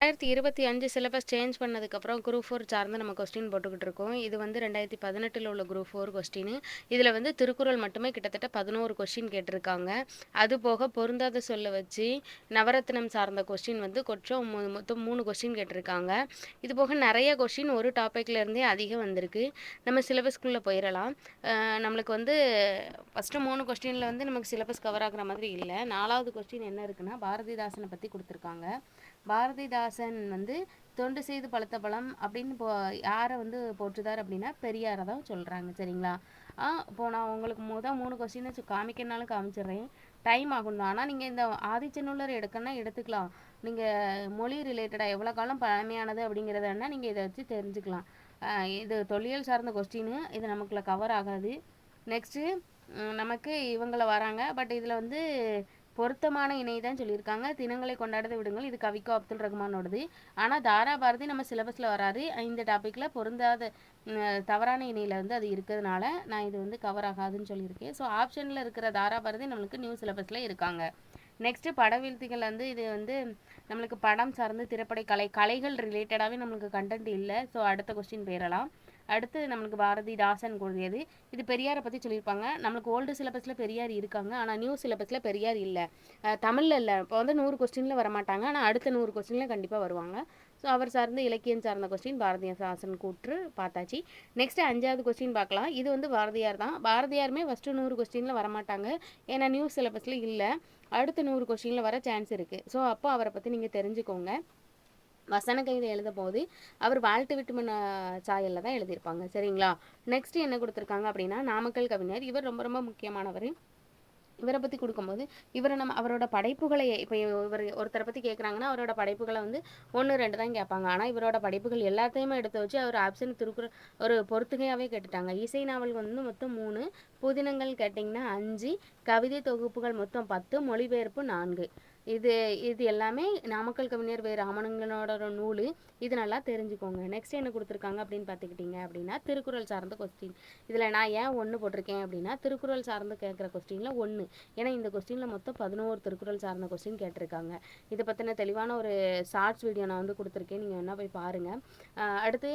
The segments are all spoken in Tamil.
2025 சிலபஸ் சேஞ்ச் பண்ணதுக்கப்புறம் குரூப் 4 சார்ந்து நம்ம கொஸ்டின் போட்டுக்கிட்டு இருக்கோம். இது வந்து 2018 உள்ள குரூப் 4 கொஸ்டின். இதில் வந்து திருக்குறள் மட்டுமே கிட்டத்தட்ட 11 கொஸ்டின் கேட்டிருக்காங்க. அது போக பொருந்தாத சொல்ல வச்சு நவரத்னம் சார்ந்த கொஸ்டின் வந்து கொஞ்சம் மொத்தம் 3 கொஸ்டின் கேட்டிருக்காங்க. இது போக நிறைய கொஸ்டின் ஒரு டாப்பிக்ல இருந்தே அதிகம் வந்திருக்கு. நம்ம சிலபஸ்க்குள்ளே போயிடலாம். நம்மளுக்கு வந்து ஃபஸ்ட்டு 3 கொஸ்டினில் வந்து நமக்கு சிலபஸ் கவர் ஆகுற மாதிரி இல்லை. 4வது கொஸ்டின் என்ன இருக்குன்னா பாரதிதாசனை பற்றி கொடுத்துருக்காங்க. பாரதிதாசன் வந்து தொண்டு செய்து பழுத்த பழம் அப்படின்னு யாரை வந்து போற்றுதார் அப்படின்னா பெரியாரை தான் சொல்கிறாங்க. சரிங்களா? இப்போ நான் உங்களுக்கு 3 கொஸ்டின் காமிக்கனாலும் காமிச்சிடுறேன். டைம் ஆகும் தான். ஆனால் நீங்கள் இந்த ஆதிச்சநல்லூர் எடுக்கணும்னா எடுத்துக்கலாம். நீங்கள் மொழி ரிலேட்டடாக எவ்வளோ காலம் பழமையானது அப்படிங்கிறத வேணால் நீங்கள் இதை வச்சு தெரிஞ்சுக்கலாம். இது தொல்லியல் சார்ந்த கொஸ்டின். இது நமக்குள்ள கவர் ஆகாது. நெக்ஸ்ட்டு நமக்கு இவங்கள வராங்க. பட் இதில் வந்து பொருத்தமான இணை தான் சொல்லியிருக்காங்க. தினங்களை கொண்டாடதை விடுங்கள். இது கவிக்கோ அப்துல் ரஹ்மானோடது. ஆனால் தாராபாரதி நம்ம சிலபஸில் வராது. இந்த டாப்பிக்கில் பொருந்தாத தவறான இணையில் வந்து அது இருக்கிறதுனால நான் இது வந்து கவர் ஆகாதுன்னு சொல்லியிருக்கேன். ஸோ ஆப்ஷனில் இருக்கிற தாராபாரதி நம்மளுக்கு நியூ சிலபஸில் இருக்காங்க. நெக்ஸ்ட்டு படவீழ்த்திகள் வந்து இது வந்து நம்மளுக்கு படம் சார்ந்து திரைப்பட கலைகள் ரிலேட்டடாகவே நம்மளுக்கு கண்டென்ட் இல்லை. ஸோ அடுத்த கொஸ்டின் போயிடலாம். அடுத்து நம்மளுக்கு பாரதிதாசன் கூடியது. இது பெரியாரை பற்றி சொல்லியிருப்பாங்க. நம்மளுக்கு ஓல்டு சிலபஸில் பெரியார் இருக்காங்க. ஆனால் நியூ சிலபஸில் பெரியார் இல்லை. தமிழில் இல்லை. இப்போ வந்து 100 கொஸ்டினில் வரமாட்டாங்க. ஆனால் அடுத்த 100 கொஸ்டினில் கண்டிப்பாக வருவாங்க. ஸோ அவர் சார்ந்த இலக்கியம் சார்ந்த கொஸ்டின் பாரதிதாசன் கூற்று பார்த்தாச்சு. நெக்ஸ்ட்டு 5வது கொஸ்டின் பார்க்கலாம். இது வந்து பாரதியார் தான். பாரதியாருமே ஃபஸ்ட்டு 100 கொஸ்டினில் வரமாட்டாங்க. ஏன்னா நியூ சிலபஸில் இல்லை. அடுத்த 100 கொஸ்டினில் வர சான்ஸ் இருக்குது. ஸோ அப்போ அவரை பற்றி நீங்கள் தெரிஞ்சுக்கோங்க. வசன கவிதை எழுத போது அவர் வாழ்த்து விட்டுமன் சாயலில் தான் எழுதியிருப்பாங்க. சரிங்களா? நெக்ஸ்ட் என்ன கொடுத்துருக்காங்க அப்படின்னா நாமக்கல் கவிஞர். இவர் ரொம்ப ரொம்ப முக்கியமானவர். இவரை பற்றி கொடுக்கும்போது அவரோட படைப்புகளை இப்போ இவர் ஒருத்தரை பற்றி கேட்குறாங்கன்னா அவரோட படைப்புகளை வந்து 1 2 தான் கேட்பாங்க. ஆனால் இவரோட படைப்புகள் எல்லாத்தையுமே எடுத்து வச்சு அவர் ஆப்ஷன் திருக்குறள் ஒரு பொறுத்துகையாகவே கேட்டுட்டாங்க. இசை நாவல் வந்து மொத்தம் 3, புதினங்கள் கேட்டிங்கன்னா 5, கவிதை தொகுப்புகள் மொத்தம் 10, மொழிபெயர்ப்பு 4. இது எல்லாமே நாமக்கல் கவிஞர் வே ராமலிங்கனோட நூல். இது நல்லா தெரிஞ்சுக்கோங்க. நெக்ஸ்ட் என்ன கொடுத்துருக்காங்க அப்படின்னு பார்த்துக்கிட்டிங்க அப்படின்னா திருக்குறள் சார்ந்த கொஸ்டின். இதில் நான் ஏன் 1 போட்டிருக்கேன் அப்படின்னா திருக்குறள் சார்ந்து கேட்குற கொஸ்டினில் 1. ஏன்னா இந்த கொஸ்டினில் மொத்தம் 11 திருக்குறள் சார்ந்த கொஸ்டின் கேட்டிருக்காங்க. இதை பற்றின தெளிவான ஒரு ஷார்ட்ஸ் வீடியோ நான் வந்து கொடுத்துருக்கேன். நீங்கள் வேணால் போய் பாருங்கள். அடுத்து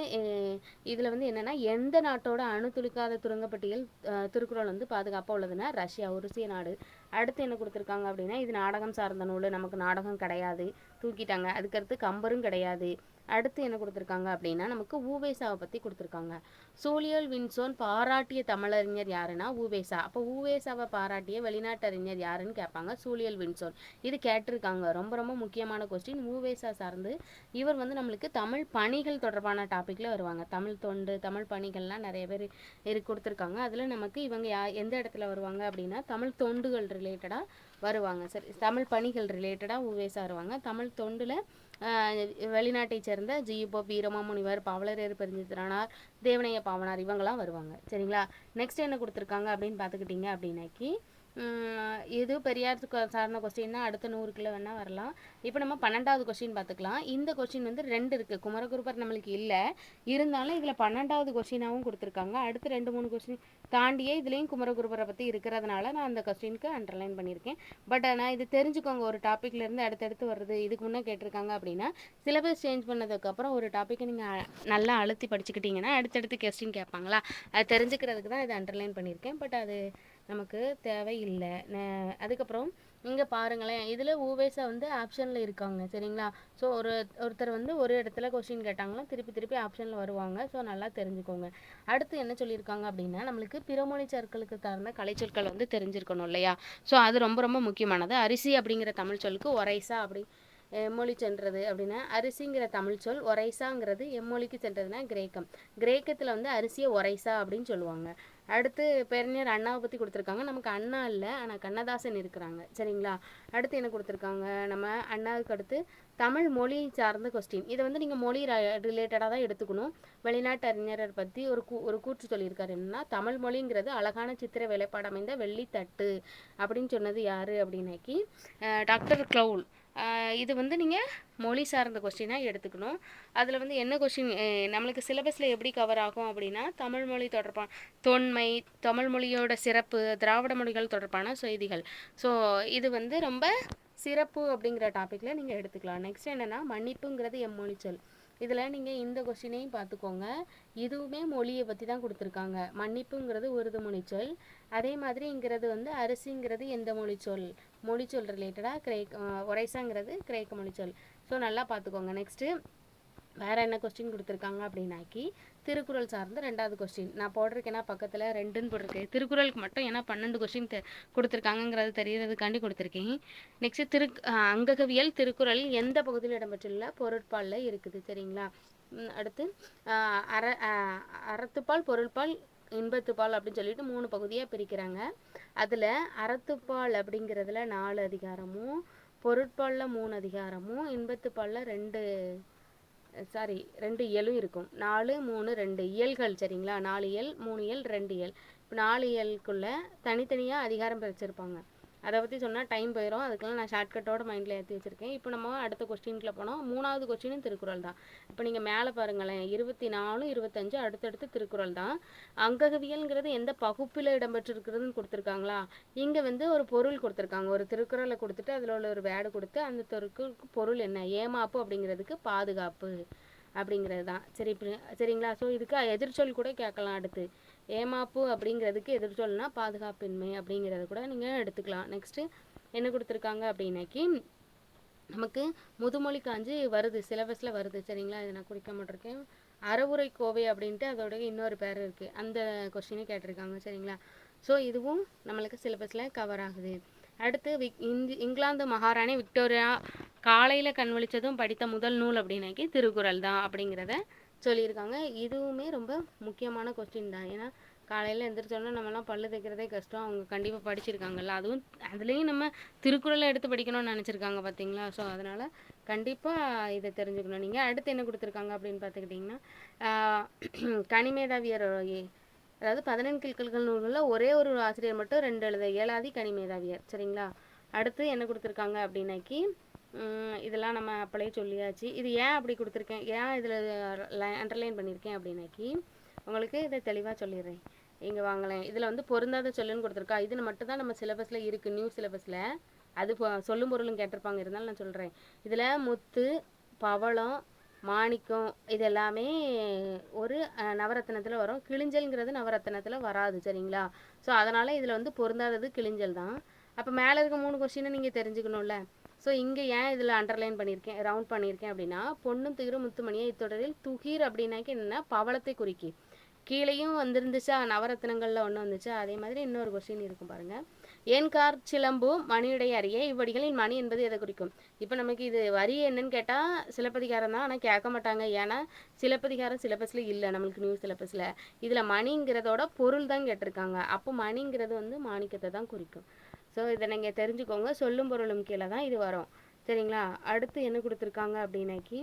இதில் வந்து என்னென்னா எந்த நாட்டோட அணு துளிக்காத துரங்கப்பட்டியல் திருக்குறள் வந்து பாதுகாப்பாக உள்ளதுன்னா ரஷ்யா, உருசிய நாடு. அடுத்து என்ன கொடுத்துருக்காங்க அப்படின்னா இது நாடகம் சார்ந்த நூல். நமக்கு நாடகம் கிடையாது, தூக்கிட்டாங்க. அதுக்கடுத்து கம்பரும் கிடையாது. அடுத்து என்ன கொடுத்துருக்காங்க அப்படின்னா நமக்கு ஊவேசாவை பற்றி கொடுத்துருக்காங்க. சூழியல் வின்சோன் பாராட்டிய தமிழறிஞர் யாருன்னா ஊவேசா. அப்போ ஊவேசாவை பாராட்டிய வெளிநாட்டு அறிஞர் யாருன்னு கேட்பாங்க. சூழியல் வின்சோன். இது கேட்டிருக்காங்க. ரொம்ப ரொம்ப முக்கியமான கொஸ்டின். ஊவேசா சார்ந்து இவர் வந்து நம்மளுக்கு தமிழ் பணிகள் தொடர்பான டாப்பிக்கில் வருவாங்க. தமிழ் தொண்டு, தமிழ் பணிகள்லாம் நிறைய பேர் கொடுத்துருக்காங்க. அதில் நமக்கு இவங்க எந்த இடத்துல வருவாங்க அப்படின்னா தமிழ் தொண்டுகள் ரிலேட்டடாக வருவாங்க. சரி, தமிழ் பணிகள் ரிலேட்டடாக ஊவேசா வருவாங்க. தமிழ் தொண்டில் வெளிநாட்டை சேர்ந்த ஜியுபோ, வீரமாமுனிவர், பாவலரேறு பெருஞ்சித்திரனார், தேவனைய பாவனார் இவங்கெல்லாம் வருவாங்க. சரிங்களா? நெக்ஸ்ட் என்ன கொடுத்துருக்காங்க அப்படின்னு பார்த்துக்கிட்டிங்க அப்படின்னாக்கி இது பெரியார் சார்ந்த கொஸ்டின்னா அடுத்த 100 வேணால் வரலாம். இப்போ நம்ம 12வது கொஸ்டின் பார்த்துக்கலாம். இந்த கொஸ்டின் வந்து 2 இருக்குது. குமரகுருபர் நம்மளுக்கு இல்லை, இருந்தாலும் இதில் 12வது கொஸ்டினாகவும் கொடுத்துருக்காங்க. அடுத்து 2 3 கொஸ்டின் தாண்டியே இதுலேயும் குமரகுருபரை பற்றி இருக்கிறதுனால நான் அந்த கொஸ்டினுக்கு அண்டர்லைன் பண்ணியிருக்கேன். பட் ஆனால் இது தெரிஞ்சுக்கோங்க. ஒரு டாப்பிக்லேருந்து அடுத்தடுத்து வருது. இதுக்கு முன்னே கேட்டிருக்காங்க அப்படின்னா சிலபஸ் சேஞ்ச் பண்ணதுக்கப்புறம் ஒரு டாப்பிக்கை நீங்கள் நல்லா அழுத்தி படிச்சுக்கிட்டிங்கன்னா அடுத்தடுத்து கொஸ்டின் கேட்பாங்களா, அது தெரிஞ்சுக்கிறதுக்கு தான் இதை அண்டர்லைன் பண்ணியிருக்கேன். பட் அது நமக்கு தேவையில்லை. அதுக்கப்புறம் இங்கே பாருங்களேன், இதில் ஊவேசா வந்து ஆப்ஷனில் இருக்காங்க. சரிங்களா? ஸோ ஒருத்தர் வந்து ஒரு இடத்துல கொஸ்டின் கேட்டாங்கன்னா திருப்பி ஆப்ஷனில் வருவாங்க. ஸோ நல்லா தெரிஞ்சுக்கோங்க. அடுத்து என்ன சொல்லியிருக்காங்க அப்படின்னா நம்மளுக்கு பிறமொழி சொற்களுக்கு சார்ந்த கலைச்சொற்கள் வந்து தெரிஞ்சிருக்கணும் இல்லையா? ஸோ அது ரொம்ப ரொம்ப முக்கியமானது. அரிசி அப்படிங்கிற தமிழ் சொல்லுக்கு ஒரைசா அப்படி எம்மொழி சென்றது அப்படின்னா அரிசிங்கிற தமிழ் சொல், ஒரைசாங்கிறது எம்மொழிக்கு சென்றதுன்னா கிரேக்கம். கிரேக்கத்தில் வந்து அரிசியை ஒரைசா அப்படின்னு சொல்லுவாங்க. அடுத்து பேரறிஞர் அண்ணாவை பற்றி கொடுத்துருக்காங்க. நமக்கு அண்ணா இல்லை, ஆனால் கண்ணதாசன் இருக்கிறாங்க. சரிங்களா? அடுத்து என்ன கொடுத்துருக்காங்க, நம்ம அண்ணாவுக்கு அடுத்து தமிழ் மொழி சார்ந்த கொஸ்டின். இதை வந்து நீங்கள் மொழி ரிலேட்டடாக தான் எடுத்துக்கணும். வெளிநாட்டு அறிஞரை பற்றி ஒரு கூற்று சொல்லியிருக்காரு. என்னன்னா தமிழ் மொழிங்கிறது அழகான சித்திர வேலைப்பாடு அமைந்த வெள்ளித்தட்டு அப்படின்னு சொன்னது யார் அப்படின்னாக்கி டாக்டர் க்ளவுல். இது வந்து நீங்கள் மொழி சார்ந்த கொஸ்டினாக எடுத்துக்கணும். அதில் வந்து என்ன கொஸ்டின் நம்மளுக்கு சிலபஸில் எப்படி கவர் ஆகும் அப்படின்னா தமிழ் மொழி தொடர்பான தொன்மை, தமிழ் மொழியோட சிறப்பு, திராவிட மொழிகள் தொடர்பான செய்திகள். ஸோ இது வந்து ரொம்ப சிறப்பு அப்படிங்கிற டாப்பிக்கில் நீங்கள் எடுத்துக்கலாம். நெக்ஸ்ட் என்னென்னா மன்னிப்புங்கிறது எம்மொழிச்சொல். இதில் நீங்கள் இந்த கொஸ்டினையும் பார்த்துக்கோங்க. இதுவுமே மொழியை பற்றி தான் கொடுத்துருக்காங்க. மன்னிப்புங்கிறது உருது மொழிச்சொல். அதே மாதிரி இங்கிறது வந்து அரிசிங்கிறது எந்த மொழிச்சொல்? மொழிச்சொல் ரிலேட்டடாக ஒரைசாங்கிறது கிரேக்க மொழிச்சொல். ஸோ நல்லா பார்த்துக்கோங்க. நெக்ஸ்ட்டு வேறு என்ன கொஸ்டின் கொடுத்துருக்காங்க அப்படின்னாக்கி திருக்குறள் சார்ந்த 2வது கொஸ்டின் நான் போட்டிருக்கேன்னா பக்கத்தில் 2ன்னு போட்டிருக்கேன். திருக்குறளுக்கு மட்டும் ஏன்னா 12 கொஸ்டின் கொடுத்துருக்காங்கிறது தெரியறதுக்காண்டி கொடுத்துருக்கேன். நெக்ஸ்ட்டு அங்ககவியல் திருக்குறள் எந்த பகுதியில் இடம்பெற்றுள்ள பொருட்பாலில் இருக்குது சரிங்களா. அடுத்து அறத்துப்பால் பொருட்பால் இன்பத்துப்பால் அப்படின்னு சொல்லிட்டு 3 பகுதியாக பிரிக்கிறாங்க. அதில் அறத்துப்பால் அப்படிங்கிறதுல 4 அதிகாரமும் பொருட்பாலில் 3 அதிகாரமும் இன்பத்துப்பாலில் 2 இயலும் இருக்கும். 4, 3, 2 இயல்கள் சரிங்களா. 4 இயல் 3 இயல் 2 இயல். இப்போ 4 இயலுக்குள்ளே தனித்தனியாக அதிகாரம் பிரிச்சிருப்பாங்க. அதை பற்றி சொன்னால் டைம் போயிடும். அதுக்கெல்லாம் நான் ஷார்ட்கட்டோட மைண்டில் ஏற்றி வச்சுருக்கேன். இப்போ நம்ம அடுத்த கொஸ்டின்குள்ளே போனோம். 3வது கொஸ்டினும் திருக்குறள் தான். இப்போ நீங்கள் மேலே பாருங்களேன் 24, 25 அடுத்தடுத்து திருக்குறள் தான். அங்ககவியல்ங்கிறது எந்த பகுப்பில் இடம்பெற்றிருக்கிறதுன்னு கொடுத்துருக்காங்களா. இங்கே வந்து ஒரு பொருள் கொடுத்துருக்காங்க. ஒரு திருக்குறளை கொடுத்துட்டு அதில் உள்ள ஒரு வேர்டு கொடுத்து அந்த திருக்குறளுக்கு பொருள் என்ன ஏமாப்பு அப்படிங்கிறதுக்கு பாதுகாப்பு அப்படிங்கிறது தான். சரிங்களா. ஸோ இதுக்கு எதிர்ச்சொல் கூட கேட்கலாம். அடுத்து ஏமாப்பு அப்படிங்கிறதுக்கு எதிர்ச்சொல்னா பாதுகாப்பின்மை அப்படிங்கிறத கூட நீங்கள் எடுத்துக்கலாம். நெக்ஸ்ட்டு என்ன கொடுத்துருக்காங்க அப்படின்னாக்கி நமக்கு முதுமொழி காஞ்சி வருது சிலபஸில் வருது சரிங்களா. இதை நான் குறிக்க மாட்டிருக்கேன். அறவுரை கோவை அப்படின்ட்டு அதோட இன்னொரு பேர் இருக்குது. அந்த கொஸ்டினை கேட்டிருக்காங்க சரிங்களா. ஸோ இதுவும் நம்மளுக்கு சிலபஸில் கவர் ஆகுது. அடுத்து இங்கிலாந்து மகாராணி விக்டோரியா காலையில் கண்வழிச்சதும் படித்த முதல் நூல் அப்படின்னாக்கி திருக்குறள் தான் அப்படிங்கிறத சொல்லியிருக்காங்க. இதுவுமே ரொம்ப முக்கியமான கொஸ்டின் தான். ஏன்னா காலையில் எழுந்திரிச்சோன்னா நம்மலாம் பல்லு தைக்கிறதே கஷ்டம். அவங்க கண்டிப்பாக படிச்சிருக்காங்கல்ல. அதுலேயும் நம்ம திருக்குறளை எடுத்து படிக்கணும்னு நினச்சிருக்காங்க பார்த்தீங்களா. ஸோ அதனால் கண்டிப்பாக இதை தெரிஞ்சுக்கணும் நீங்கள். அடுத்து என்ன கொடுத்துருக்காங்க அப்படின்னு பார்த்துக்கிட்டிங்கன்னா கனிமேதாவியர் அதாவது 14 கிழ்கண்கள் நூல்களில் ஒரே ஒரு ஆசிரியர் மட்டும் 2 எழுத இயலாதி கனிமேதாவியர் சரிங்களா. அடுத்து என்ன கொடுத்துருக்காங்க அப்படின்னாக்கி இதெல்லாம் நம்ம அப்பளையே சொல்லியாச்சு. இது ஏன் அப்படி கொடுத்துருக்கேன், ஏன் இதில் அண்டர்லைன் பண்ணியிருக்கேன் அப்படின்னாக்கி உங்களுக்கு இதை தெளிவாக சொல்லிடுறேன். இங்கே வாங்கலேன். இதில் வந்து பொருந்தாத சொல்லுன்னு கொடுத்துருக்கா. இது மட்டும்தான் நம்ம சிலபஸில் இருக்குது. நியூ சிலபஸில் அது சொல்லும் பொருளும் கேட்டிருப்பாங்க. இருந்தாலும் நான் சொல்கிறேன். இதில் முத்து பவளம் மாணிக்கம் இது எல்லாமே ஒரு நவரத்தினத்தில் வரும். கிளிஞ்சல்ங்கிறது நவரத்தினத்தில் வராது சரிங்களா. ஸோ அதனால் இதில் வந்து பொருந்தாதது கிளிஞ்சல் தான். அப்போ மேலே இருக்க 3 கொஸ்டினை நீங்கள் தெரிஞ்சுக்கணும்ல. ஸோ இங்கே ஏன் இதில் அண்டர்லைன் பண்ணியிருக்கேன் ரவுண்ட் பண்ணியிருக்கேன் அப்படின்னா பொன்னும் திகிரும் முத்துமணியை இத்தொடரில் துகிர் அப்படின்னாக்கி என்னென்னா பவளத்தை குறிக்கி. கீழேயும் வந்துருந்துச்சா நவரத்தினங்களில் ஒன்று வந்துச்சா. அதே மாதிரி இன்னொரு கொஸ்டின் இருக்கும் பாருங்கள். ஏன்கார் சிலம்பு மணியுடைய அறிய இவ்வடிகளில் மணி என்பது எதை குறிக்கும். இப்போ நமக்கு இது வரி என்னன்னு கேட்டால் சிலப்பதிகாரம் தான். ஆனால் கேட்க மாட்டாங்க. ஏன்னா சிலப்பதிகாரம் சிலபஸில் இல்லை நம்மளுக்கு நியூ சிலபஸில். இதில் மணிங்கிறதோட பொருள் தான் கேட்டிருக்காங்க. அப்போ மணிங்கிறது வந்து மாணிக்கத்தை தான் குறிக்கும். ஸோ இதை நீங்கள் தெரிஞ்சுக்கோங்க. சொல்லும் பொருளும் கீழே தான் இது வரும் சரிங்களா. அடுத்து என்ன கொடுத்துருக்காங்க அப்படின்னாக்கி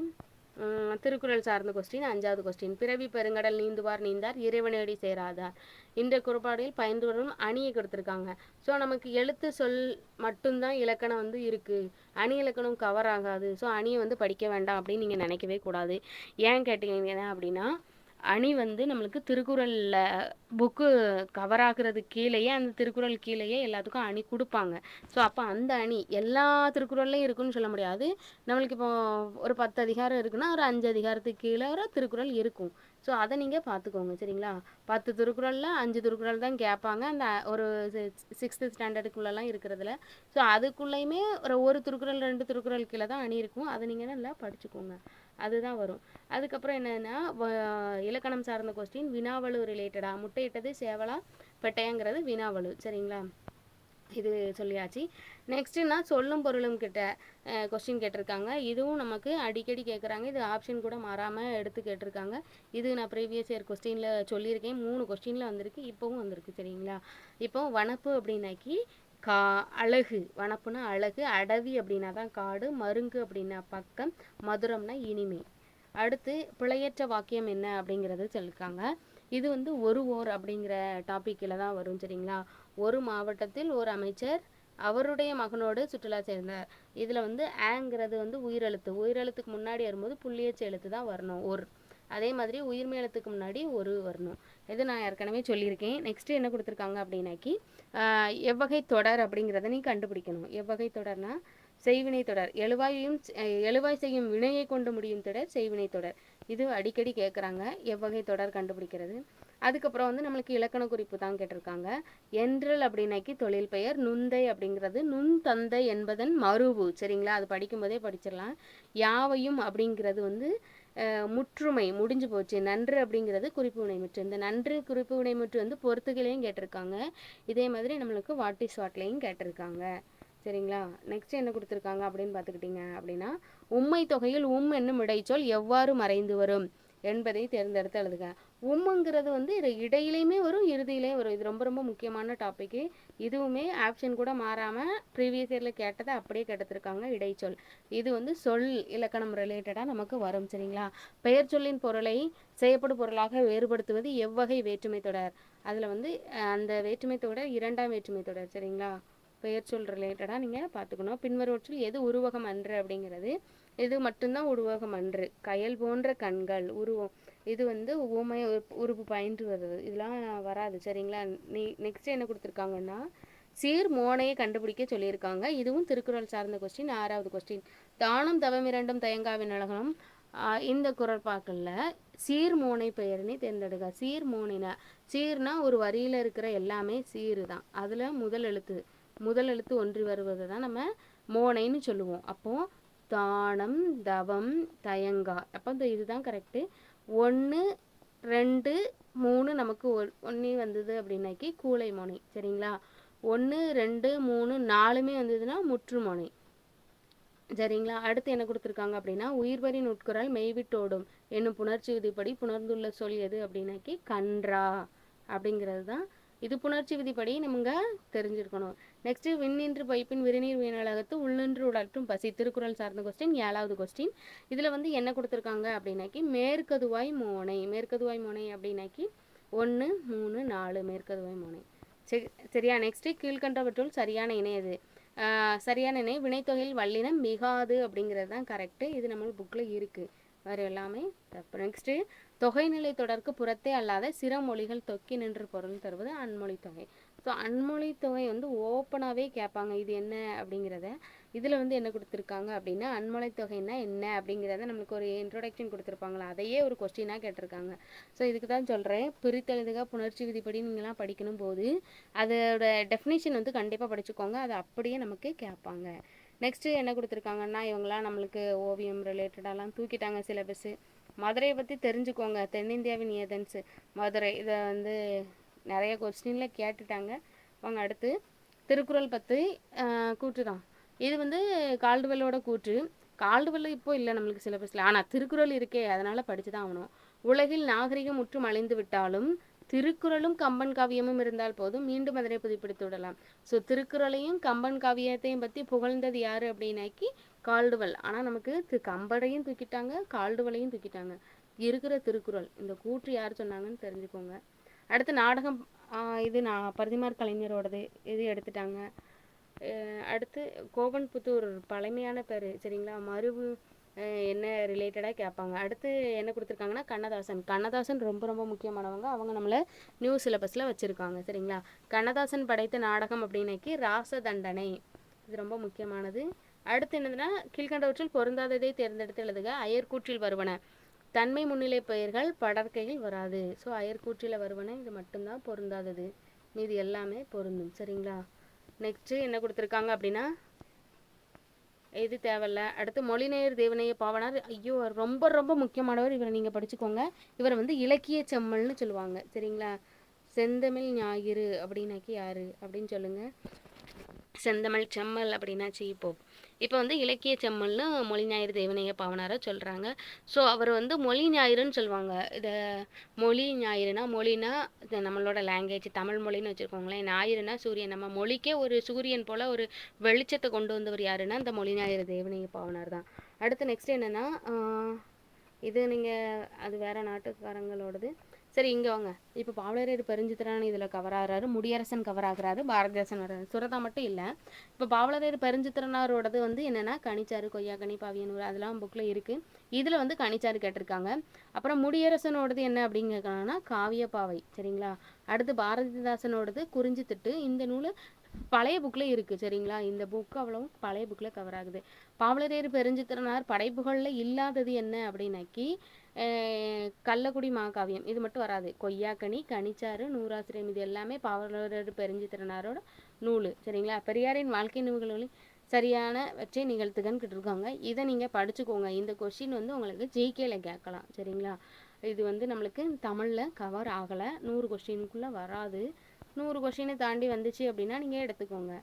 திருக்குறள் சார்ந்த கொஸ்டின் 5வது கொஸ்டின் பிறவி பெருங்கடல் நீந்துவார் நீந்தார் இறைவனடி சேராதார் இந்த குறுபாடில் பயந்து வரும் அணியை கொடுத்துருக்காங்க. ஸோ நமக்கு எழுத்து சொல் மட்டும்தான் இலக்கணம் வந்து இருக்குது. அணி இலக்கணம் கவர் ஆகாது. ஸோ அணியை வந்து படிக்க வேண்டாம் அப்படின்னு நீங்கள் நினைக்கவே கூடாது. ஏன் கேட்டீங்கன்னா அப்படின்னா அணி வந்து நம்மளுக்கு திருக்குறளில் புக்கு கவர் ஆகுறது கீழேயே அந்த திருக்குறள் கீழேயே எல்லாத்துக்கும் அணி கொடுப்பாங்க. ஸோ அப்போ அந்த அணி எல்லா திருக்குறள்லையும் இருக்குன்னு சொல்ல முடியாது. நம்மளுக்கு இப்போ ஒரு 10 அதிகாரம் இருக்குன்னா ஒரு 5 அதிகாரத்துக்கு கீழே ஒரு திருக்குறள் இருக்கும். ஸோ அதை நீங்கள் பார்த்துக்கோங்க சரிங்களா. 10 திருக்குறளில் 5 திருக்குறள் தான் கேட்பாங்க அந்த ஒரு 6th ஸ்டாண்டர்டுக்குள்ளெல்லாம் இருக்கிறதுல. ஸோ அதுக்குள்ளேயுமே ஒரு திருக்குறள் 2 திருக்குறள் கீழே தான் அணி இருக்கும். அதை நீங்கள் நல்லா படிச்சுக்கோங்க. அதுதான் வரும். அதுக்கப்புறம் என்னென்னா இலக்கணம் சார்ந்த கொஸ்டின் வினாவலு ரிலேட்டடாக முட்டையிட்டது சேவலா பெட்டையாங்கிறது வினாவலு சரிங்களா. இது சொல்லியாச்சு. நெக்ஸ்ட்டுனா சொல்லும் பொருளும் கிட்ட கொஸ்டின் கேட்டிருக்காங்க. இதுவும் நமக்கு அடிக்கடி கேட்குறாங்க. இது ஆப்ஷன் கூட மாறாமல் எடுத்து கேட்டிருக்காங்க. இது நான் ப்ரீவியஸ் இயர் கொஸ்டினில் சொல்லியிருக்கேன். 3 கொஸ்டினில் வந்திருக்கு. இப்போவும் வந்திருக்கு சரிங்களா. இப்போ வனப்பு அப்படின்னாக்கி அழகு. வனப்புனா அழகு. அடவி அப்படின்னா தான் காடு. மருங்கு அப்படின்னா பக்கம். மதுரம்னா இனிமை. அடுத்து பிழையற்ற வாக்கியம் என்ன அப்படிங்கிறது சொல்லியிருக்காங்க. இது வந்து ஓர் அப்படிங்கிற டாப்பிக்கில் தான் வரும் சரிங்களா. ஒரு மாவட்டத்தில் ஒரு அமைச்சர் அவருடைய மகனோடு சுற்றுலா சேர்ந்தார். இதில் வந்து ஆங்கிறது வந்து உயிரெழுத்துக்கு முன்னாடி வரும்போது புள்ளியச்ச எழுத்து தான் வரணும் ஒரு. அதே மாதிரி உயிர்மை எழுத்துக்கு முன்னாடி ஒரு வரணும். இது நான் ஏற்கனவே சொல்லியிருக்கேன். நெக்ஸ்ட்டு என்ன கொடுத்துருக்காங்க அப்படின்னாக்கி எவ்வகை தொடர் அப்படிங்கிறத நீ கண்டுபிடிக்கணும். எவ்வகை தொடர்னா செய்வினை தொடர். எழுவாய் செய்யும் வினையை கொண்டு முடியும் தொடர் செய்வினை தொடர். இது அடிக்கடி கேட்குறாங்க, எவ்வகை தொடர் கண்டுபிடிக்கிறது. அதுக்கப்புறம் வந்து நம்மளுக்கு இலக்கண குறிப்பு தான் கேட்டிருக்காங்க. என்றல் அப்படின்னாக்கி தொழில் பெயர். நுந்தை அப்படிங்கிறது நுண் தந்தை என்பதன் மருவு. சரிங்களா, அது படிக்கும்போதே படிச்சிடலாம். யாவையும் அப்படிங்கிறது வந்து முற்றுமை, முடிஞ்சு போச்சு. நன்று அப்படிங்கிறது குறிப்பு வினைமுற்று. இந்த நன்று குறிப்பு வினைமுற்று வந்து பொறுத்துகளையும் கேட்டிருக்காங்க. இதே மாதிரி நம்மளுக்கு வாட் இஸ் வாட்லையும் கேட்டிருக்காங்க. சரிங்களா, நெக்ஸ்ட் என்ன கொடுத்துருக்காங்க அப்படின்னு பார்த்துக்கிட்டிங்க அப்படின்னா, உம்மை தொகையில் என்னும் இடைச்சொல் எவ்வாறு மறைந்து வரும் என்பதை தேர்ந்தெடுத்து எழுதுக. உம்முங்கிறது வந்து இது இடையிலையுமே வரும், இறுதியிலையும் வரும். இது ரொம்ப ரொம்ப முக்கியமான டாப்பிக்கு. இதுவுமே ஆப்ஷன் கூட மாறாமல் ப்ரீவியஸ் இயரில் கேட்டதை அப்படியே கேட்டுருக்காங்க. இடைச்சொல் இது வந்து சொல் இலக்கணம் ரிலேட்டடாக நமக்கு வரும். சரிங்களா, பெயர் சொல்லின் பொருளை செய்யப்படும் பொருளாக வேறுபடுத்துவது எவ்வகை வேற்றுமை தொடர். அதில் வந்து அந்த வேற்றுமை தொடர் இரண்டாம் வேற்றுமை தொடர். சரிங்களா, பெயர் சொல் ரிலேட்டடாக நீங்கள் பார்த்துக்கணும். பின்வருவற்றில் எது உருவகம் அன்று அப்படிங்கிறது, இது மட்டும்தான் உருவகம் அன்று. கயல் போன்ற கண்கள் உருவம், இது வந்து ஊமை உறுப்பு பயின்று வருது, இதெல்லாம் வராது. சரிங்களா, நெக்ஸ்ட் என்ன கொடுத்துருக்காங்கன்னா, சீர் மோனையை கண்டுபிடிக்க சொல்லியிருக்காங்க. இதுவும் திருக்குறள் சார்ந்த கொஸ்டின். 6வது கொஸ்டின். தானம் தவம் இரண்டும் தயங்காவின் அழகனும் இந்த குறள்பாக்கல்ல சீர் மோனை பெயர்னே தேர்ந்தெடுக்க. சீர் மோனைனா, சீர்னா ஒரு வரியில் இருக்கிற எல்லாமே சீரு தான். அதில் முதல் எழுத்து ஒன்றி வருவதை தான் நம்ம மோனைன்னு சொல்லுவோம். அப்போது தானம் தவம் தயங்கா, அப்போ இந்த இதுதான் கரெக்டு. 1 2 3 நமக்கு ஒன்றி வந்தது அப்படின்னாக்கி கூலை மோனை. சரிங்களா, 1 2 3 4மே வந்ததுன்னா முற்று மோனை. சரிங்களா, அடுத்து என்ன கொடுத்துருக்காங்க அப்படின்னா, உயிர்வரின் உட்குறள் மெய்விட்டோடும் என்னும் புணர்ச்சி விதிப்படி புணர்ந்துள்ள சொல் எது அப்படின்னாக்கி கன்றா அப்படிங்கிறது தான். இது புணர்ச்சி விதிப்படி நம்ம தெரிஞ்சிருக்கணும். நெக்ஸ்ட், விண்ணின்று பைப்பின் விரிநீர் வீணழகத்து உள்நின்று உடற்றும் பசி. திருக்குறள் சார்ந்த கொஸ்டின். 7வது கொஸ்டின். இதில் வந்து என்ன கொடுத்துருக்காங்க அப்படின்னாக்கி மேற்கதுவாய் மோனை. மேற்கதுவாய் மோனை அப்படின்னாக்கி 1 3 4 மேற்கதுவாய் மோனை. சரியா, நெக்ஸ்ட், கீழ்கண்டவற்றுள் சரியான இணையது. சரியான இணை வினைத்தொகையில் வல்லினம் மிகாது அப்படிங்கிறது தான் கரெக்டு. இது நம்ம புக்கில் இருக்குது, வேறு எல்லாமே தப்பு. நெக்ஸ்ட்டு, தொகைநிலை தொடர்க்கு புறத்தே அல்லாத சிற மொழிகள் தொக்கி நின்று பொருள் தருவது அன்மொழி தொகை. ஸோ அன்மொழி தொகை வந்து ஓப்பனாகவே கேட்பாங்க, இது என்ன அப்படிங்கிறத. இதில் வந்து என்ன கொடுத்துருக்காங்க அப்படின்னா, அன்மொழி தொகைன்னா என்ன அப்படிங்கிறத நம்மளுக்கு ஒரு இன்ட்ரோடக்ஷன் கொடுத்துருப்பாங்களா, அதையே ஒரு கொஸ்டினாக கேட்டிருக்காங்க. ஸோ இதுக்கு தான் சொல்கிறேன், பிரித்தெழுதுக புணர்ச்சி விதிப்படி நீங்களாம் படிக்கணும் போது அதோட டெஃபினேஷன் வந்து கண்டிப்பாக படிச்சுக்கோங்க, அது அப்படியே நமக்கு கேட்பாங்க. நெக்ஸ்ட்டு என்ன கொடுத்துருக்காங்கன்னா, இவங்களாம் நம்மளுக்கு ஓவியம் ரிலேட்டடாலாம் தூக்கிட்டாங்க சிலபஸ்ஸு. மதுரையை பற்றி தெரிஞ்சுக்கோங்க, தென்னிந்தியாவின் ஏதென்ஸு மதுரை. இதை வந்து நிறைய கொஸ்டினில் கேட்டுட்டாங்க. வாங்க அடுத்து, திருக்குறள் பற்றி கூற்று தான். இது வந்து கால்டுவெல்லோட கூற்று. கால்டுவெல் இப்போ இல்லை நம்மளுக்கு சிலபஸில், ஆனால் திருக்குறள் இருக்கே, அதனால் படித்து தான் ஆகணும். உலகில் நாகரிகம் முற்றும் அழிந்து விட்டாலும் திருக்குறளும் கம்பன் காவியமும் இருந்தால் போதும், மீண்டும் அதனை புதுப்பிடித்து விடலாம். ஸோ திருக்குறளையும் கம்பன் காவியத்தையும் பற்றி புகழ்ந்தது யார் அப்படின்னாக்கி கால்டுவெல். ஆனால் நமக்கு கம்பனையும் தூக்கிட்டாங்க, கால்டுவெல்லையும் தூக்கிட்டாங்க. இருக்கிற திருக்குறள், இந்த கூற்று யார் சொன்னாங்கன்னு தெரிஞ்சுக்கோங்க. அடுத்து நாடகம், இது பரிதிமார் கலைஞரோடது, இது எடுத்துட்டாங்க. அடுத்து கோவன்புத்தூர் பழமையான பேர். சரிங்களா, மருவு என்ன ரிலேட்டடாக கேட்பாங்க. அடுத்து என்ன கொடுத்துருக்காங்கன்னா, கண்ணதாசன் ரொம்ப ரொம்ப முக்கியமானவங்க. அவங்க நம்மளை நியூ சிலபஸில் வச்சுருக்காங்க. சரிங்களா, கண்ணதாசன் படைத்த நாடகம் அப்படின்னாக்கி ராசதண்டனை, இது ரொம்ப முக்கியமானது. அடுத்து என்னதுன்னா, கீழ்கண்டவற்றில் பொருந்தாததை தேர்ந்தெடுத்து எழுதுக. அயர்கூற்றில் வருவன தன்மை முன்னிலை பெயர்கள் படற்கையில் வராது. ஸோ அயர்கூற்றில் வருவன இது மட்டும்தான் பொருந்தாதது, மீது எல்லாமே பொருந்தும். சரிங்களா, நெக்ஸ்ட்டு என்ன கொடுத்துருக்காங்க அப்படின்னா, இது தேவையில்ல. அடுத்து மொழிநேயர் தேவநேய பாவனார். ஐயோ, ரொம்ப ரொம்ப முக்கியமானவர், இவரை நீங்கள் படிச்சுக்கோங்க. இவரை வந்து இலக்கிய செம்மல்னு சொல்லுவாங்க. சரிங்களா, செந்தமிழ் ஞாயிறு அப்படின்னாக்கி யார் அப்படின்னு சொல்லுங்கள். செந்தமிழ் செம்மல் அப்படின்னா சீப்போப். இப்போ வந்து இலக்கிய செம்மல்னு மொழி ஞாயிறு தேவநேய பாவனாரை சொல்கிறாங்க. ஸோ அவர் வந்து மொழி ஞாயிறுன்னு சொல்லுவாங்க. இதை மொழி ஞாயிறுனா, மொழினா இது நம்மளோட லாங்குவேஜ் தமிழ் மொழின்னு வச்சுருக்கோங்களேன். ஞாயிறுனா சூரியன், நம்ம மொழிக்கே ஒரு சூரியன் போல் ஒரு வெளிச்சத்தை கொண்டு வந்தவர் யாருன்னா இந்த மொழி ஞாயிறு தேவநேய பாவனார் தான். அடுத்து நெக்ஸ்ட் என்னென்னா, இது நீங்கள் அது வேறு நாட்டுக்காரங்களோடது. சரி, இங்கே வாங்க. இப்போ பாவலரேறு பெருஞ்சித்திரன் இதில் கவர் ஆகிறாரு, முடியரசன் கவர் ஆகிறாரு, பாரதிதாசன் வர்றாரு. சுரதா மட்டும் இல்லை. இப்போ பாவலரேறு பெருஞ்சித்திரனாரோடது வந்து என்னென்னா கனிச்சாறு, கொய்யாக்கனி, பாவியனூர், அதெல்லாம் புக்கில் இருக்குது. இதில் வந்து கனிச்சாறு கேட்டிருக்காங்க. அப்புறம் முடியரசனோடது என்ன அப்படிங்கிறதுனா காவியப்பாவை. சரிங்களா, அடுத்து பாரதிதாசனோடது குறிஞ்சி திட்டு. இந்த நூல் பழைய புக்கில் இருக்குது சரிங்களா. இந்த புக்கு அவ்வளவும் பழைய புக்கில் கவர் ஆகுது. பாவலரேறு பெருஞ்சித்திரனார் படைப்புகளில் இல்லாதது என்ன அப்படின்னாக்கி கள்ளக்குடி மாகாவியம் இது மட்டும் வராது. கொய்யாக்கனி, கனிச்சாறு, நூறாசிரியம் இது எல்லாமே பாவலரேறு பெருஞ்சித்திரனாரோட நூல் சரிங்களா. பெரியாரின் வாழ்க்கை நூல்களில் சரியான வச்சே நிகழ்த்துகன்னு கேட்டிருக்காங்க. இதை நீங்கள் படிச்சுக்கோங்க. இந்த கொஷின் வந்து உங்களுக்கு ஜிகேல கேட்கலாம் சரிங்களா. இது வந்து நம்மளுக்கு தமிழில் கவர் ஆகலை, 100 கொஸ்டினுக்குள்ளே வராது. 100 கொஸ்டினை தாண்டி வந்துச்சு அப்படின்னா நீங்கள் எடுத்துக்கோங்க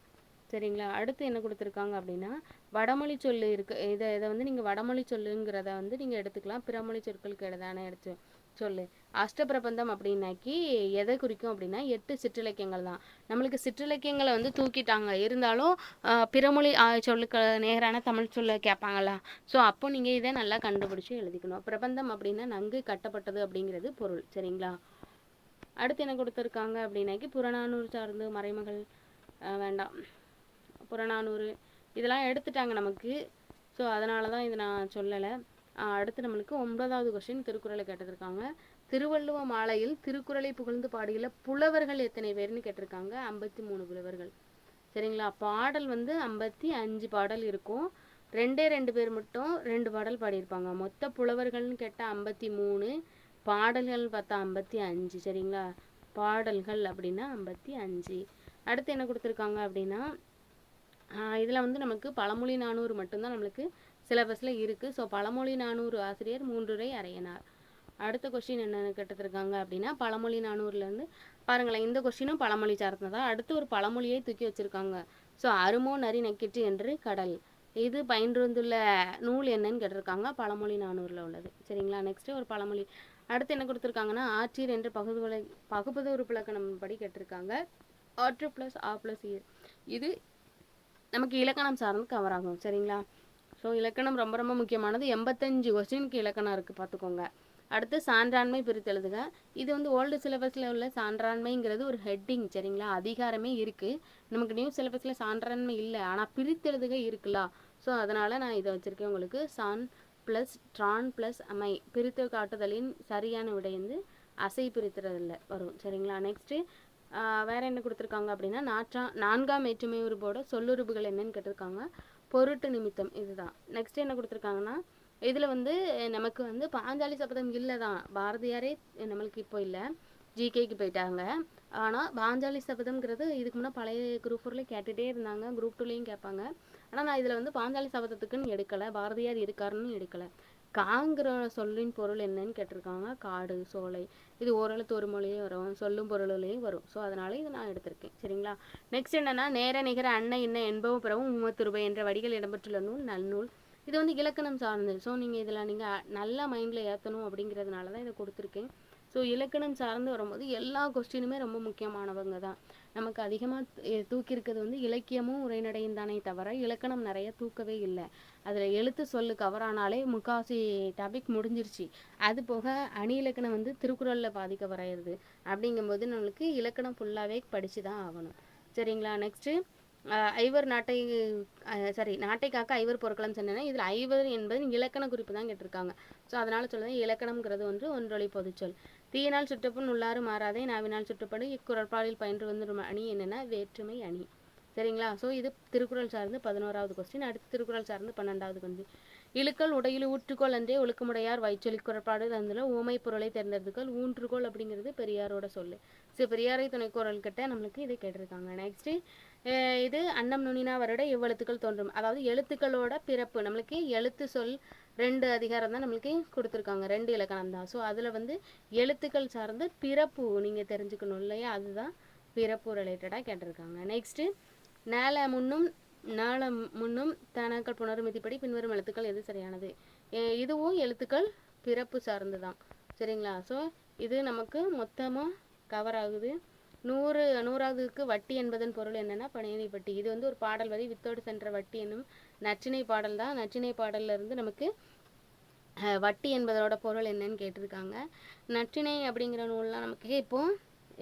சரிங்களா. அடுத்து என்ன கொடுத்துருக்காங்க அப்படின்னா வடமொழி சொல்லு இருக்குது. இதை வந்து நீங்கள் வடமொழி சொல்லுங்கிறத வந்து நீங்கள் எடுத்துக்கலாம். பிறமொழி சொற்களுக்கு எதானே எடுத்து சொல்லு. அஷ்டபிரபந்தம் அப்படின்னாக்கி எதை குறிக்கும் அப்படின்னா 8 சிற்றிலக்கியங்கள் தான். நம்மளுக்கு சிற்றிலக்கியங்களை வந்து தூக்கிட்டாங்க, இருந்தாலும் பிறமொழி சொல்லுக்கு நேரான தமிழ் சொல்ல கேட்பாங்களா. ஸோ அப்போ நீங்கள் இதை நல்லா கண்டுபிடிச்சி எழுதிக்கணும். பிரபந்தம் அப்படின்னா நன்கு கட்டப்பட்டது அப்படிங்கிறது பொருள் சரிங்களா. அடுத்து என்ன கொடுத்துருக்காங்க அப்படின்னாக்கி புறநானூறு சார்ந்து மறைமகள் வேண்டாம், புறநானூறு இதெல்லாம் எடுத்துட்டாங்க நமக்கு. ஸோ அதனால தான் இதை நான் சொல்லலை. அடுத்து நம்மளுக்கு 9வது கொஸ்டின் திருக்குறளை கேட்டிருக்காங்க. திருவள்ளுவ மாலையில் திருக்குறளை புகழ்ந்து பாடுகிற புலவர்கள் எத்தனை பேர்னு கேட்டிருக்காங்க. 53 புலவர்கள் சரிங்களா. பாடல் வந்து 55 பாடல் இருக்கும். 2 பேர் மட்டும் 2 பாடல் பாடியிருப்பாங்க. மொத்த புலவர்கள்னு கேட்டால் 53, பாடல்கள் பார்த்தா 55 சரிங்களா. பாடல்கள் அப்படின்னா 55. அடுத்து என்ன கொடுத்துருக்காங்க அப்படின்னா இதில் வந்து நமக்கு பழமொழி 400 மட்டும்தான் நம்மளுக்கு சிலபஸில் இருக்குது. ஸோ பழமொழி 400 ஆசிரியர் 3 அறையனார். அடுத்த கொஸ்டின் என்னென்னு கேட்டுருக்காங்க அப்படின்னா பழமொழி 400லேருந்து பாருங்களேன், இந்த கொஸ்டினும் பழமொழி சார்ந்ததா. அடுத்து ஒரு பழமொழியை தூக்கி வச்சுருக்காங்க. ஸோ அருமோ நரி நக்கிற்று என்று கடல், இது பயின்று வந்துள்ள நூல் என்னன்னு கேட்டிருக்காங்க. பழமொழி 400ல் உள்ளது சரிங்களா. நெக்ஸ்ட்டு ஒரு பழமொழி. அடுத்து என்ன கொடுத்துருக்காங்கன்னா ஆற்றீர் என்ற பகுபத உறுப்பிலக்கணம் படி கேட்டிருக்காங்க. ஆற்று ப்ளஸ் ஆ ப்ளஸ் ஈர், இது நமக்கு இலக்கணம் சார்ந்து கவர் ஆகும் சரிங்களா. ஸோ இலக்கணம் ரொம்ப ரொம்ப முக்கியமானது. 85 கொஸ்டினுக்கு இலக்கணம் இருக்குது பார்த்துக்கோங்க. அடுத்து சான்றாண்மை பிரித்தெழுதுக. இது வந்து ஓல்டு சிலபஸில் உள்ள சான்றாண்மைங்கிறது ஒரு ஹெட்டிங் சரிங்களா. அதிகாரமே இருக்குது. நமக்கு நியூ சிலபஸில் சான்றாண்மை இல்லை, ஆனால் பிரித்தெழுதுக இருக்குல்ல. ஸோ அதனால் நான் இதை வச்சுருக்கேன் உங்களுக்கு. சான் ப்ளஸ் ட்ரான் ப்ளஸ் அமை, பிரித்து காட்டுதலின் சரியான விடை வந்து அசை பிரித்துறதில் வரும் சரிங்களா. நெக்ஸ்ட்டு வேறு என்ன கொடுத்துருக்காங்க அப்படின்னா 4ஆம் வேற்றுமை உருபோட சொல்லுறுப்புகள் என்னன்னு கேட்டிருக்காங்க. பொருட்டு நிமித்தம் இதுதான். நெக்ஸ்ட் என்ன கொடுத்துருக்காங்கன்னா இதில் வந்து நமக்கு வந்து பாஞ்சாலி சபதம் இல்லை தான், பாரதியாரே நம்மளுக்கு இப்போ இல்லை, ஜிகேக்கு போயிட்டாங்க. ஆனால் பாஞ்சாலி சபதம்ங்கிறது இதுக்கு முன்னே பழைய குரூப் 4ல கேட்டுகிட்டே இருந்தாங்க, குரூப் 2லேயும் கேட்பாங்க. ஆனால் நான் இதில் வந்து பாஞ்சாலி சபதத்துக்குன்னு எடுக்கலை, பாரதியார் இருக்காருன்னு எடுக்கலை. காங்கிற சொல்லின் பொருள் என்னன்னு கேட்டிருக்காங்க. காடு, சோலை, இது ஓரளவு ஒரு மொழியே வரும், சொல்லும் பொருளையும் வரும். ஸோ அதனால இதை நான் எடுத்திருக்கேன் சரிங்களா. நெக்ஸ்ட் என்னன்னா நேர நிகர அன்ன இன்ன என்பவும் பிறவும் 30 ரூபாய் என்ற வடிகள் இடம்பெற்றுள்ள நூல் நன்னூல். இது வந்து இலக்கணம் சார்ந்தது. ஸோ நீங்கள் இதில் நீங்கள் நல்லா மைண்டில் ஏற்றணும் அப்படிங்கிறதுனால தான் இதை கொடுத்துருக்கேன். ஸோ இலக்கணம் சார்ந்து வரும்போது எல்லா கொஸ்டினுமே ரொம்ப முக்கியமானவங்க தான். நமக்கு அதிகமாக தூக்கியிருக்கிறது வந்து இலக்கியமும் உரைநடையும் தானே தவிர இலக்கணம் நிறைய தூக்கவே இல்லை. அதில் எழுத்து சொல்லு கவர் ஆனாலே முக்காசி டாபிக் முடிஞ்சிருச்சு. அது போக அணி இலக்கணம் வந்து திருக்குறளில் பாதி கவர் ஆயிடுது. அப்படிங்கும்போது நம்மளுக்கு இலக்கணம் ஃபுல்லாகவே படித்து தான் ஆகணும் சரிங்களா. நெக்ஸ்ட்டு ஐவர் நாட்டை காக்க ஐவர் பொருட்களும் சொன்னேன்னா இதில் ஐவர் என்பது இலக்கண குறிப்பு தான் கேட்டிருக்காங்க. ஸோ அதனால் சொல்லுவேன் இலக்கணம்ங்கிறது ஒன்றொழி பொதுச்சொல். தீயினால் சுட்டப்புண் உள்ளாறு மாறாதே, நாவினால் சுட்டப்படு இக்குறப்பாலில் பயின்று வந்துடும் அணி என்னென்னா வேற்றுமை அணி சரிங்களா. ஸோ இது திருக்குறள் சார்ந்து 11வது கொஸ்டின். அடுத்து திருக்குறள் சார்ந்து 12வது கொஸ்டின். இழுக்கல் உடையில் ஊற்றுக்கோள் அன்றே ஒழுக்கமுடையார் வைச்சொலி குறப்பாடு தந்துள்ள ஊமை பொருளை தேர்ந்தெடுத்துக்கள். ஊன்றுகோள் அப்படிங்கிறது பெரியாரோட சொல்லு. ஸோ பெரியாரை துணைக்குறள் கிட்ட நம்மளுக்கு இதை கேட்டிருக்காங்க. நெக்ஸ்ட்டு இது அன்னம் நுனினா வருட எவ்வெழுத்துக்கள் தோன்றும், அதாவது எழுத்துக்களோட பிறப்பு. நம்மளுக்கு எழுத்து சொல் 2 அதிகாரம் தான் நம்மளுக்கு கொடுத்துருக்காங்க, 2 இலக்கணம் தான். ஸோ அதில் வந்து எழுத்துக்கள் சார்ந்து பிறப்பு நீங்கள் தெரிஞ்சுக்கணும் இல்லையா, அதுதான் பிறப்பு ரிலேட்டடாக கேட்டிருக்காங்க. நெக்ஸ்ட்டு நால முன்னும் தானாக்கள் புணரும் விதிப்படி பின்வரும் எழுத்துக்கள் எது சரியானது. இதுவும் எழுத்துக்கள் பிறப்பு சார்ந்து தான் சரிங்களா. ஸோ இது நமக்கு மொத்தமாக கவர் ஆகுது. 100வதுக்கு வட்டி என்பதன் பொருள் என்னென்னா பணியணி வட்டி. இது வந்து ஒரு பாடல் வரி, வித்தோடு சென்ற வட்டி என்னும் நற்றிணை பாடல் தான். நற்றிணை பாடல்ல இருந்து நமக்கு வட்டி என்பதோட பொருள் என்னன்னு கேட்டிருக்காங்க. நற்றிணை அப்படிங்கிற நூல்லாம் நமக்கு இப்போது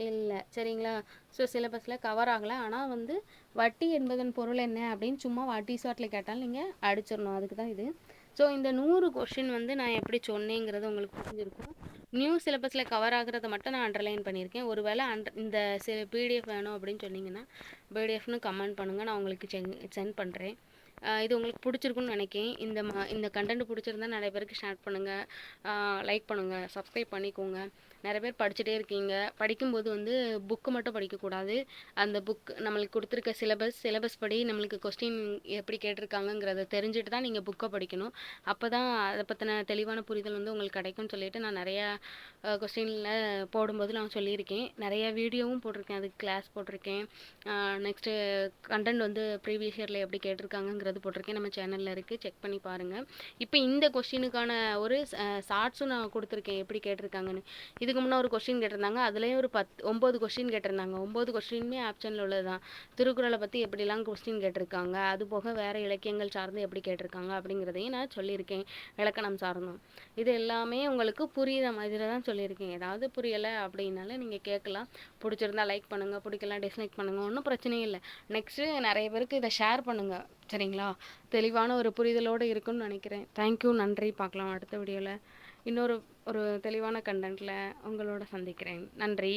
இல்லை சரிங்களா. ஸோ சிலபஸில் கவர் ஆகலை. ஆனால் வந்து வட்டி என்பதன் பொருள் என்ன அப்படின்னு சும்மா வாட்டி ஷார்ட்டில் கேட்டாலும் நீங்கள் அடிச்சிடணும், அதுக்கு தான் இது. ஸோ இந்த 100 கொஸ்டின் வந்து நான் எப்படி சொன்னேங்கிறது உங்களுக்கு புரிஞ்சிருக்கும். நியூ சிலபஸில் கவர் ஆகுறத மட்டும் நான் அண்டர்லைன் பண்ணியிருக்கேன். ஒருவேளை இந்த பிடிஎஃப் வேணும் அப்படின்னு சொன்னீங்கன்னா பிடிஎஃப்னு கமெண்ட் பண்ணுங்கள், நான் உங்களுக்கு சென்ட் பண்ணுறேன். இது உங்களுக்கு பிடிச்சிருக்குன்னு நினைக்கிறேன். இந்த கண்டென்ட் பிடிச்சிருந்தா நிறைய பேருக்கு ஷேர் பண்ணுங்கள், லைக் பண்ணுங்கள், சப்ஸ்கிரைப் பண்ணிக்கோங்க. நிறைய பேர் படிச்சுட்டே இருக்கீங்க. படிக்கும்போது வந்து புக்கு மட்டும் படிக்கக்கூடாது. அந்த புக் நம்மளுக்கு கொடுத்துருக்க சிலபஸ் படி நம்மளுக்கு கொஸ்டின் எப்படி கேட்டிருக்காங்கங்கிறத தெரிஞ்சுட்டு தான் நீங்கள் புக்கை படிக்கணும். அப்போ தான் அதை பற்றின தெளிவான புரிதல் வந்து உங்களுக்கு கிடைக்கும்னு சொல்லிட்டு நான் நிறையா கொஸ்டினில் போடும்போது நான் சொல்லியிருக்கேன். நிறைய வீடியோவும் போட்டிருக்கேன், அதுக்கு கிளாஸ் போட்டிருக்கேன். நெக்ஸ்ட்டு கண்டென்ட் வந்து ப்ரீவியஸ் இயரில் எப்படி கேட்டிருக்காங்கங்கிறது போட்டிருக்கேன், நம்ம சேனலில் இருக்குது, செக் பண்ணி பாருங்கள். இப்போ இந்த கொஸ்டினுக்கான ஒரு ஷார்ட்ஸும் நான் கொடுத்துருக்கேன் எப்படி கேட்டிருக்காங்கன்னு. இதுக்கு முன்னே ஒரு கொஸ்டின் கேட்டிருந்தாங்க, அதுலேயும் ஒரு 9 கொஸ்டின் கேட்டிருந்தாங்க. 9 கொஸ்டினுமே ஆப்ஷனில் உள்ளது தான். திருக்குறளை பற்றி எப்படிலாம் கொஸ்டின் கேட்டிருக்காங்க, அது போக வேறு இலக்கியங்கள் சார்ந்து எப்படி கேட்டிருக்காங்க அப்படிங்கிறதையும் நான் சொல்லியிருக்கேன், இலக்கணம் சார்ந்தும். இது எல்லாமே உங்களுக்கு புரியுற மாதிரி தான் சொல்லியிருக்கேன். ஏதாவது புரியலை அப்படின்னாலும் நீங்கள் கேட்கலாம். பிடிச்சிருந்தா லைக் பண்ணுங்கள், பிடிக்கலாம் டிஸ்லைக் பண்ணுங்கள், ஒன்றும் பிரச்சனையும் இல்லை. நெக்ஸ்ட்டு நிறைய பேருக்கு இதை ஷேர் பண்ணுங்கள், சரிங்களா? தெளிவான ஒரு புரிதலோடு இருக்குன்னு நினைக்கிறேன். தேங்க்யூ, நன்றி. பார்க்கலாம் அடுத்த வீடியோவில் ஒரு தெளிவான கண்டென்ட்டில் உங்களோட சந்திக்கிறேன். நன்றி.